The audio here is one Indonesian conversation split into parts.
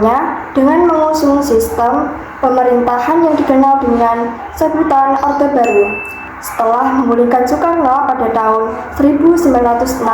utamanya dengan mengusung sistem pemerintahan yang dikenal dengan sebutan Orde Baru. Setelah memulihkan Soekarno pada tahun 1966,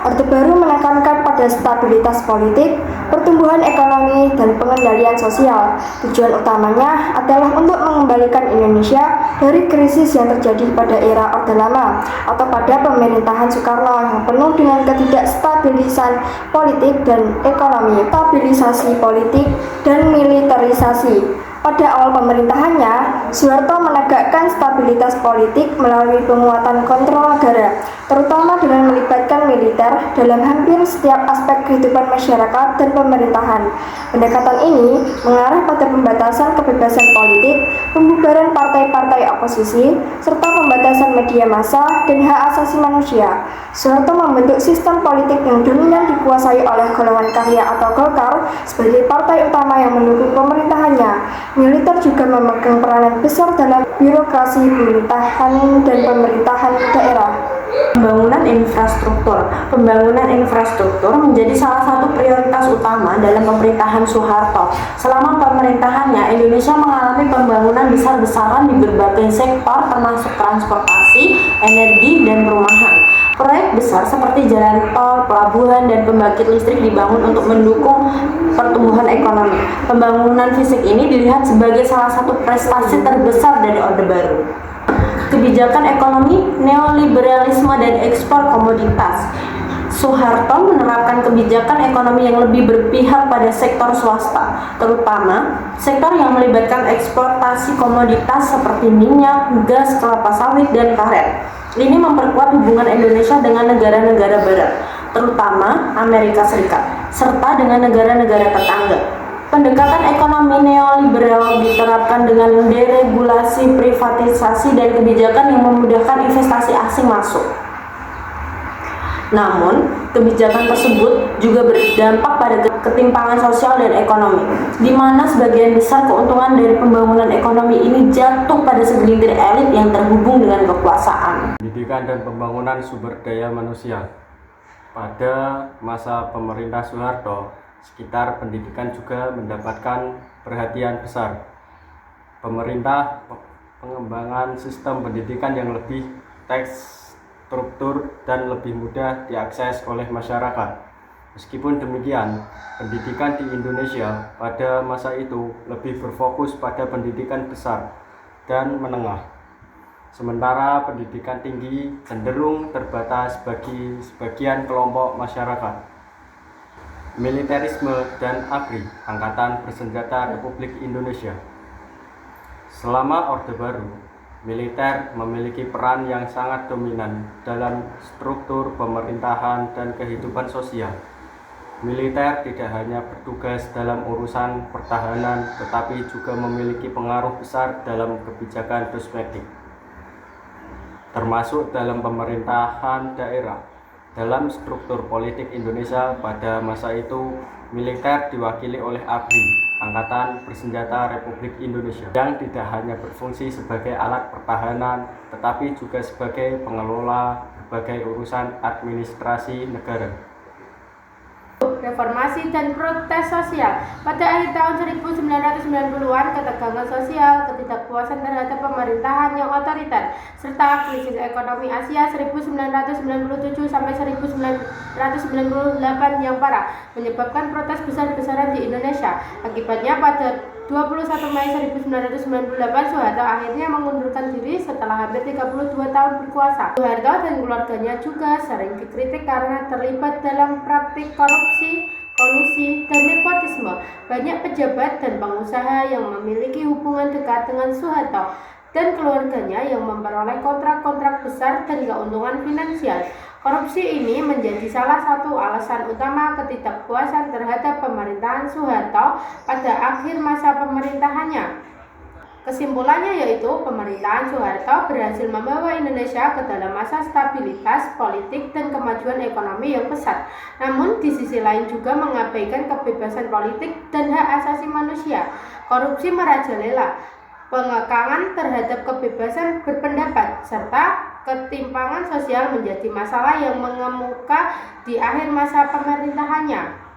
Orde Baru menekankan pada stabilitas politik, pertumbuhan ekonomi, dan pengendalian sosial. Tujuan utamanya adalah untuk mengembalikan Indonesia dari krisis yang terjadi pada era Orde Lama atau pada pemerintahan Soekarno yang penuh dengan ketidakstabilisan politik dan ekonomi, stabilisasi politik, dan militerisasi. Pada awal pemerintahannya, Soeharto menegakkan stabilitas politik melalui penguatan kontrol negara, terutama dengan melibatkan militer dalam hampir setiap aspek kehidupan masyarakat dan pemerintahan. Pendekatan ini mengarah pada pembatasan kebebasan politik, pembubaran partai-partai oposisi, serta pembatasan media massa dan hak asasi manusia. Soeharto membentuk sistem politik yang dominan dikuasai oleh golongan karya atau Golkar sebagai partai utama yang mendukung pemerintahannya. Militer juga memegang peranan besar dalam birokrasi pemerintahan dan pemerintahan daerah. Pembangunan infrastruktur menjadi salah satu prioritas utama dalam pemerintahan Soeharto. Selama pemerintahannya, Indonesia mengalami pembangunan besar-besaran di berbagai sektor termasuk transportasi, energi, dan perumahan. Proyek besar seperti jalan tol, pelabuhan, dan pembangkit listrik dibangun untuk mendukung pertumbuhan ekonomi. Pembangunan fisik ini dilihat sebagai salah satu prestasi terbesar dari Orde Baru. Kebijakan ekonomi, neoliberalisme, dan ekspor komoditas. Soeharto menerapkan kebijakan ekonomi yang lebih berpihak pada sektor swasta, terutama sektor yang melibatkan eksportasi komoditas seperti minyak, gas, kelapa sawit, dan karet. Ini memperkuat hubungan Indonesia dengan negara-negara barat, terutama Amerika Serikat, serta dengan negara-negara tetangga. Pendekatan ekonomi neoliberal diterapkan dengan deregulasi, privatisasi, dan kebijakan yang memudahkan investasi asing masuk. Namun, kebijakan tersebut juga berdampak pada ketimpangan sosial dan ekonomi, di mana sebagian besar keuntungan dari pembangunan ekonomi ini jatuh pada segelintir elit yang terhubung dengan kekuasaan. Pendidikan dan pembangunan sumber daya manusia. Pada masa pemerintah Soeharto, sekitar pendidikan juga mendapatkan perhatian besar. Pemerintah pengembangan sistem pendidikan yang lebih terstruktur dan lebih mudah diakses oleh masyarakat. Meskipun demikian, pendidikan di Indonesia pada masa itu lebih berfokus pada pendidikan besar dan menengah. Sementara pendidikan tinggi cenderung terbatas bagi sebagian kelompok masyarakat. Militerisme dan ABRI, Angkatan Bersenjata Republik Indonesia. Selama Orde Baru, militer memiliki peran yang sangat dominan dalam struktur pemerintahan dan kehidupan sosial. Militer tidak hanya bertugas dalam urusan pertahanan, tetapi juga memiliki pengaruh besar dalam kebijakan kosmetik, termasuk dalam pemerintahan daerah. Dalam struktur politik Indonesia pada masa itu, militer diwakili oleh ABRI, Angkatan Bersenjata Republik Indonesia, yang tidak hanya berfungsi sebagai alat pertahanan, tetapi juga sebagai pengelola berbagai urusan administrasi negara. Reformasi dan protes sosial. Pada akhir tahun 1990-an, ketegangan sosial, ketidakpuasan terhadap pemerintahan yang otoriter, serta krisis ekonomi Asia 1997 sampai 1998 yang parah menyebabkan protes besar-besaran di Indonesia. Akibatnya pada 21 Mei 1998, Soeharto akhirnya mengundurkan diri setelah hampir 32 tahun berkuasa. Soeharto dan keluarganya juga sering dikritik karena terlibat dalam praktik korupsi, kolusi, dan nepotisme. Banyak pejabat dan pengusaha yang memiliki hubungan dekat dengan Soeharto dan keluarganya yang memperoleh kontrak-kontrak besar dan keuntungan finansial. Korupsi ini menjadi salah satu alasan utama ketidakpuasan terhadap pemerintahan Soeharto pada akhir masa pemerintahannya. Kesimpulannya yaitu pemerintahan Soeharto berhasil membawa Indonesia ke dalam masa stabilitas politik dan kemajuan ekonomi yang pesat. Namun di sisi lain juga mengabaikan kebebasan politik dan hak asasi manusia. Korupsi merajalela, pengekangan terhadap kebebasan berpendapat, serta ketimpangan sosial menjadi masalah yang mengemuka di akhir masa pemerintahannya.